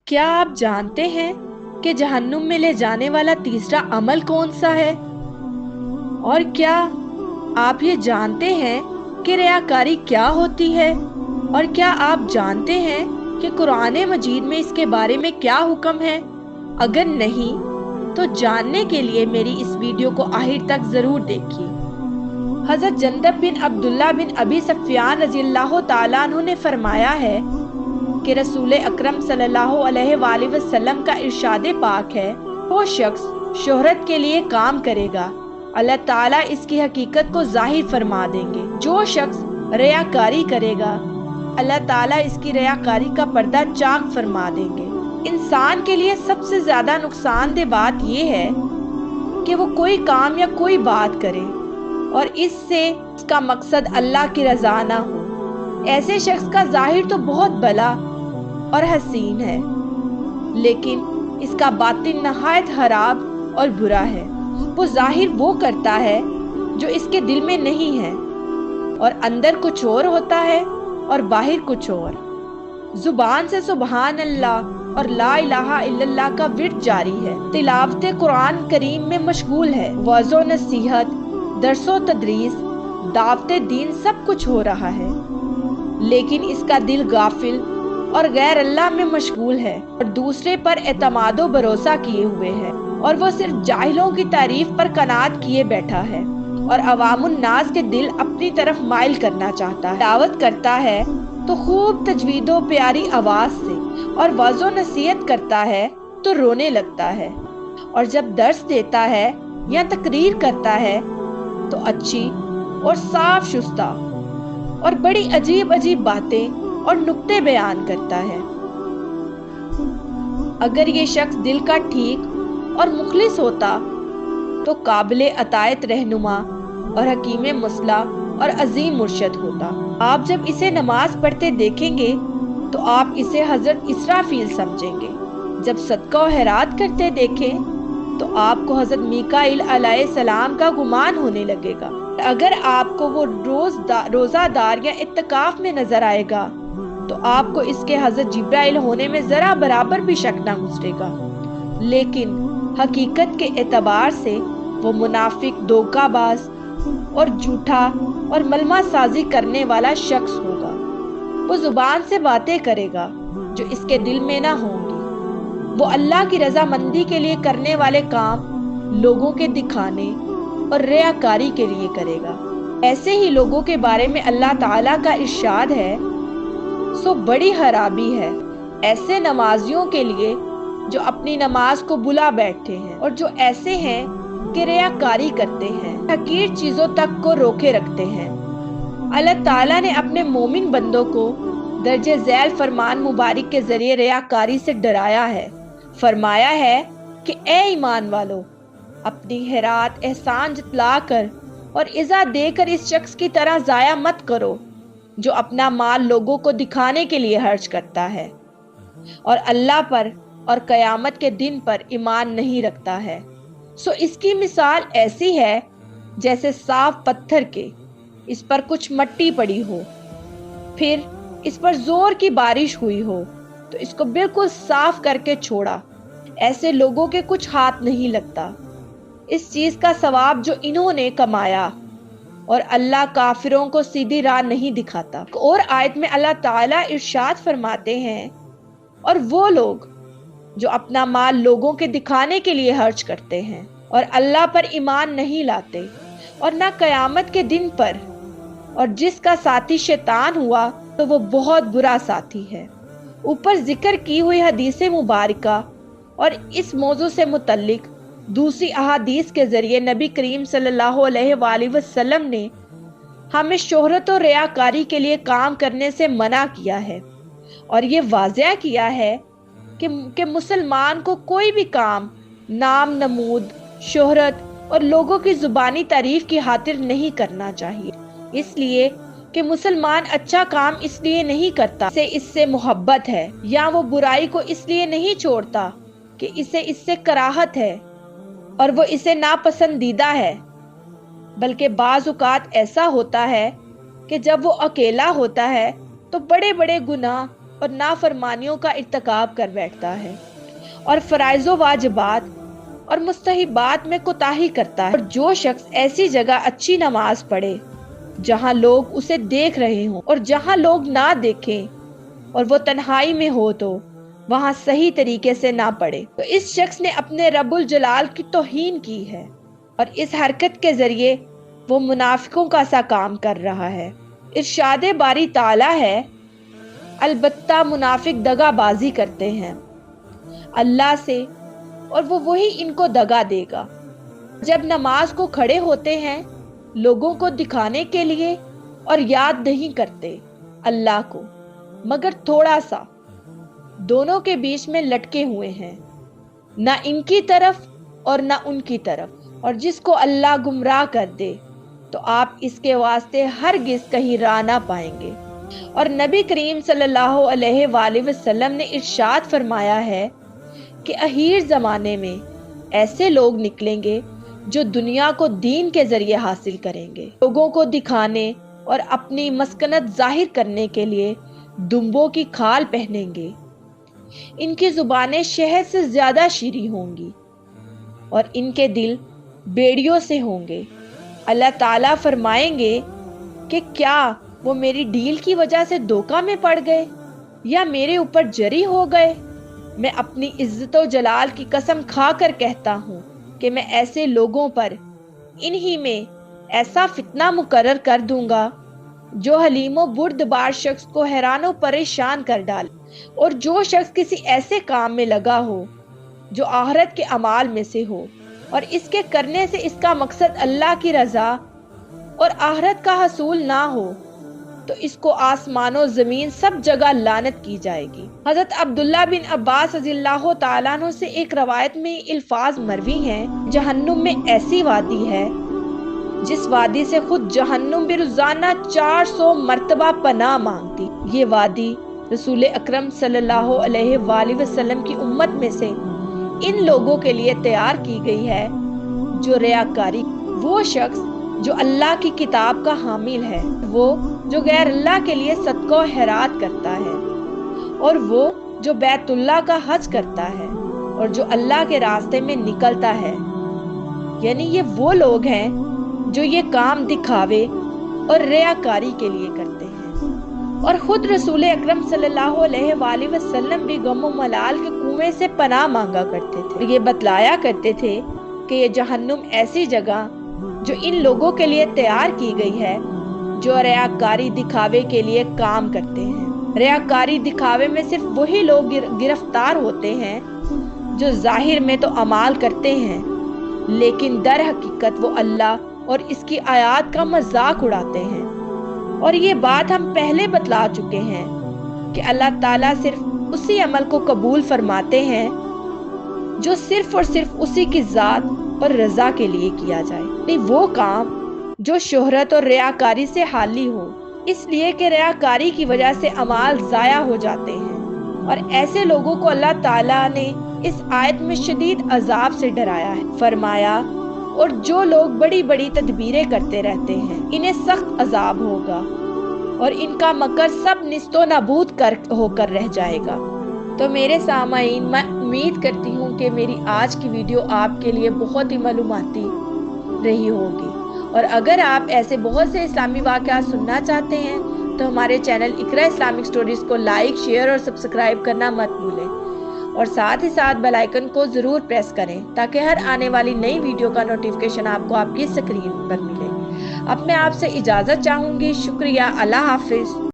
کیا آپ جانتے ہیں کہ جہنم میں لے جانے والا تیسرا عمل کون سا ہے؟ اور کیا آپ یہ جانتے ہیں کہ ریاکاری کیا ہوتی ہے؟ اور کیا آپ جانتے ہیں کہ قرآن مجید میں اس کے بارے میں کیا حکم ہے؟ اگر نہیں تو جاننے کے لیے میری اس ویڈیو کو آخر تک ضرور دیکھیے۔ حضرت جندب بن عبداللہ بن ابی سفیان رضی اللہ تعالیٰ عنہ نے فرمایا ہے کہ رسول اکرم صلی اللہ علیہ وآلہ وسلم کا ارشاد پاک ہے، وہ شخص شہرت کے لیے کام کرے گا، اللہ تعالیٰ اس کی حقیقت کو ظاہر فرما دیں گے۔ جو شخص ریاکاری کرے گا، اللہ تعالیٰ اس کی ریاکاری کا پردہ چاک فرما دیں گے۔ انسان کے لیے سب سے زیادہ نقصان دہ بات یہ ہے کہ وہ کوئی کام یا کوئی بات کرے اور اس سے اس کا مقصد اللہ کی رضا نہ ہو۔ ایسے شخص کا ظاہر تو بہت بھلا اور حسین ہے، لیکن اس کا باطن نہایت خراب اور برا ہے۔ وہ ظاہر وہ کرتا ہے جو اس کے دل میں نہیں ہے، اور اندر کچھ اور ہوتا ہے اور باہر کچھ اور۔ زبان سے سبحان اللہ اور لا الہ الا اللہ کا ورد جاری ہے، تلاوت قرآن کریم میں مشغول ہے، وعظ و نصیحت، درس و تدریس، دعوت دین سب کچھ ہو رہا ہے، لیکن اس کا دل غافل اور غیر اللہ میں مشغول ہے اور دوسرے پر اعتماد و بھروسہ کیے ہوئے ہے، اور وہ صرف جاہلوں کی تعریف پر قناعت کیے بیٹھا ہے اور عوام الناس کے دل اپنی طرف مائل کرنا چاہتا ہے۔ دعوت کرتا ہے تو خوب تجوید و پیاری آواز سے، اور وعظ و نصیحت کرتا ہے تو رونے لگتا ہے، اور جب درس دیتا ہے یا تقریر کرتا ہے تو اچھی اور صاف شستہ اور بڑی عجیب عجیب باتیں اور نکتے بیان کرتا ہے۔ اگر یہ شخص دل کا ٹھیک اور مخلص ہوتا تو قابل اطاعت رہنما اور حکیم مصلح اور عظیم مرشد ہوتا۔ آپ جب اسے نماز پڑھتے دیکھیں گے تو آپ اسے حضرت اسرافیل سمجھیں گے، جب صدقہ و خیرات کرتے دیکھیں تو آپ کو حضرت میکائیل علیہ السلام کا گمان ہونے لگے گا۔ اگر آپ کو وہ روزہ دار یا اعتکاف میں نظر آئے گا تو آپ کو اس کے حضرت جبرائیل ہونے میں ذرا برابر بھی شک نہ گزرے گا، لیکن حقیقت کے اعتبار سے وہ منافق، دھوکہ باز اور جھوٹا اور ملمہ سازی کرنے والا شخص ہوگا۔ وہ زبان سے باتیں کرے گا جو اس کے دل میں نہ ہوں گی۔ وہ اللہ کی رضامندی کے لیے کرنے والے کام لوگوں کے دکھانے اور ریاکاری کے لیے کرے گا۔ ایسے ہی لوگوں کے بارے میں اللہ تعالیٰ کا ارشاد ہے، سو بڑی خرابی ہے ایسے نمازیوں کے لیے جو اپنی نماز کو بلا بیٹھتے ہیں، اور جو ایسے ہیں کہ ریاکاری کرتے ہیں، حقیر چیزوں تک کو روکے رکھتے ہیں۔ اللہ تعالیٰ نے اپنے مومن بندوں کو درجہ ذیل فرمان مبارک کے ذریعے ریاکاری سے ڈرایا ہے۔ فرمایا ہے کہ اے ایمان والو، اپنی خیرات احسان جتلا کر اور عزا دے کر اس شخص کی طرح ضائع مت کرو جو اپنا مال لوگوں کو دکھانے کے لیے خرچ کرتا ہے اور اللہ پر اور قیامت کے دن پر ایمان نہیں رکھتا ہے۔ سو اس کی مثال ایسی ہے جیسے صاف پتھر کے، اس پر کچھ مٹی پڑی ہو، پھر اس پر زور کی بارش ہوئی ہو تو اس کو بالکل صاف کر کے چھوڑا، ایسے لوگوں کے کچھ ہاتھ نہیں لگتا اس چیز کا ثواب جو انہوں نے کمایا، اور اللہ کافروں کو سیدھی راہ نہیں دکھاتا۔ اور آیت میں اللہ تعالیٰ ارشاد فرماتے ہیں، اور وہ لوگ جو اپنا مال لوگوں کے دکھانے کے لیے خرچ کرتے ہیں اور اللہ پر ایمان نہیں لاتے اور نہ قیامت کے دن پر، اور جس کا ساتھی شیطان ہوا تو وہ بہت برا ساتھی ہے۔ اوپر ذکر کی ہوئی حدیث مبارکہ اور اس موضوع سے متعلق دوسری احادیث کے ذریعے نبی کریم صلی اللہ علیہ وآلہ وسلم نے ہمیں شہرت اور ریاکاری کے لیے کام کرنے سے منع کیا ہے، اور یہ واضح کیا ہے کہ مسلمان کو کوئی بھی کام نام نمود، شہرت اور لوگوں کی زبانی تعریف کی خاطر نہیں کرنا چاہیے، اس لیے کہ مسلمان اچھا کام اس لیے نہیں کرتا کہ اس سے محبت ہے، یا وہ برائی کو اس لیے نہیں چھوڑتا کہ اسے اس سے کراہت ہے اور وہ اسے ناپسندیدہ ہے، بلکہ بعض اوقات ایسا ہوتا ہے کہ جب وہ اکیلا ہوتا ہے تو بڑے بڑے گناہ اور نافرمانیوں کا ارتکاب کر بیٹھتا ہے اور فرائض و واجبات اور مستحبات میں کوتاہی کرتا ہے۔ اور جو شخص ایسی جگہ اچھی نماز پڑھے جہاں لوگ اسے دیکھ رہے ہوں اور جہاں لوگ نہ دیکھیں اور وہ تنہائی میں ہو تو وہاں صحیح طریقے سے نہ پڑھے، تو اس شخص نے اپنے رب الجلال کی توہین کی ہے اور اس حرکت کے ذریعے وہ منافقوں کا سا کام کر رہا ہے۔ ارشاد باری تعالیٰ ہے، البتہ منافق دغا بازی کرتے ہیں اللہ سے اور وہ وہی ان کو دغا دے گا۔ جب نماز کو کھڑے ہوتے ہیں لوگوں کو دکھانے کے لیے اور یاد نہیں کرتے اللہ کو مگر تھوڑا سا، دونوں کے بیچ میں لٹکے ہوئے ہیں، نہ ان کی طرف اور نہ ان کی طرف، اور جس کو اللہ گمراہ کر دے تو آپ اس کے واسطے ہرگز کہیں راہ نہ پائیں گے۔ اور نبی کریم صلی اللہ علیہ وآلہ وسلم نے ارشاد فرمایا ہے کہ اخیر زمانے میں ایسے لوگ نکلیں گے جو دنیا کو دین کے ذریعے حاصل کریں گے، لوگوں کو دکھانے اور اپنی مسکنت ظاہر کرنے کے لیے دمبوں کی کھال پہنیں گے، ان کی زبانیں شہد سے زیادہ شیریں ہوں گی اور ان کے دل بیڑیوں سے ہوں گے۔ اللہ تعالیٰ فرمائیں گے کہ کیا وہ میری ڈیل کی وجہ سے دھوکہ میں پڑ گئے یا میرے اوپر جری ہو گئے؟ میں اپنی عزت و جلال کی قسم کھا کر کہتا ہوں کہ میں ایسے لوگوں پر انہی میں ایسا فتنہ مقرر کر دوں گا جو حلیم و بردبار شخص کو حیران و پریشان کر ڈالے۔ اور جو شخص کسی ایسے کام میں لگا ہو جو آخرت کے اعمال میں سے ہو اور اس کے کرنے سے اس کا مقصد اللہ کی رضا اور آخرت کا حصول نہ ہو تو اس کو آسمان و زمین سب جگہ لعنت کی جائے گی۔ حضرت عبداللہ بن عباس رضی اللہ تعالیٰ عنہ سے ایک روایت میں الفاظ مروی ہیں، جہنم میں ایسی وادی ہے جس وادی سے خود جہنم بھی روزانہ 400 مرتبہ پناہ مانگتی۔ یہ وادی رسول اکرم صلی اللہ علیہ وآلہ وسلم کی امت میں سے ان لوگوں کے لیے تیار کی گئی ہے جو ریاکاری، وہ شخص جو اللہ کی کتاب کا حامل ہے، وہ جو غیر اللہ کے لیے صدقہ و خیرات کرتا ہے، اور وہ جو بیت اللہ کا حج کرتا ہے اور جو اللہ کے راستے میں نکلتا ہے۔ یعنی یہ وہ لوگ ہیں جو یہ کام دکھاوے اور ریاکاری کے لیے کرتے ہیں۔ اور خود رسول اکرم صلی اللہ علیہ وآلہ وسلم بھی غم و ملال کے کنویں سے پناہ مانگا کرتے تھے، یہ بتلایا کرتے تھے کہ یہ جہنم ایسی جگہ جو ان لوگوں کے لیے تیار کی گئی ہے جو ریاکاری دکھاوے کے لیے کام کرتے ہیں۔ ریاکاری دکھاوے میں صرف وہی لوگ گرفتار ہوتے ہیں جو ظاہر میں تو اعمال کرتے ہیں لیکن در حقیقت وہ اللہ اور اس کی آیات کا مذاق اڑاتے ہیں۔ اور یہ بات ہم پہلے بتلا چکے ہیں کہ اللہ تعالیٰ صرف اسی عمل کو قبول فرماتے ہیں جو صرف اور صرف اسی کی ذات اور رضا کے لیے کیا جائے، نہیں وہ کام جو شہرت اور ریاکاری سے خالی ہو، اس لیے کہ ریاکاری کی وجہ سے اعمال ضائع ہو جاتے ہیں۔ اور ایسے لوگوں کو اللہ تعالیٰ نے اس آیت میں شدید عذاب سے ڈرایا ہے، فرمایا اور جو لوگ بڑی بڑی تدبیریں کرتے رہتے ہیں انہیں سخت عذاب ہوگا اور ان کا مکر سب نیست و نابود ہو کر رہ جائے گا۔ تو میرے سامعین، میں امید کرتی ہوں کہ میری آج کی ویڈیو آپ کے لیے بہت ہی معلوماتی رہی ہوگی، اور اگر آپ ایسے بہت سے اسلامی واقعات سننا چاہتے ہیں تو ہمارے چینل اقرا اسلامک سٹوریز کو لائک، شیئر اور سبسکرائب کرنا مت بھولیں، اور ساتھ ہی ساتھ بیل آئیکن کو ضرور پریس کریں تاکہ ہر آنے والی نئی ویڈیو کا نوٹیفیکیشن آپ کو آپ کی اسکرین پر ملے۔ اب میں آپ سے اجازت چاہوں گی، شکریہ، اللہ حافظ۔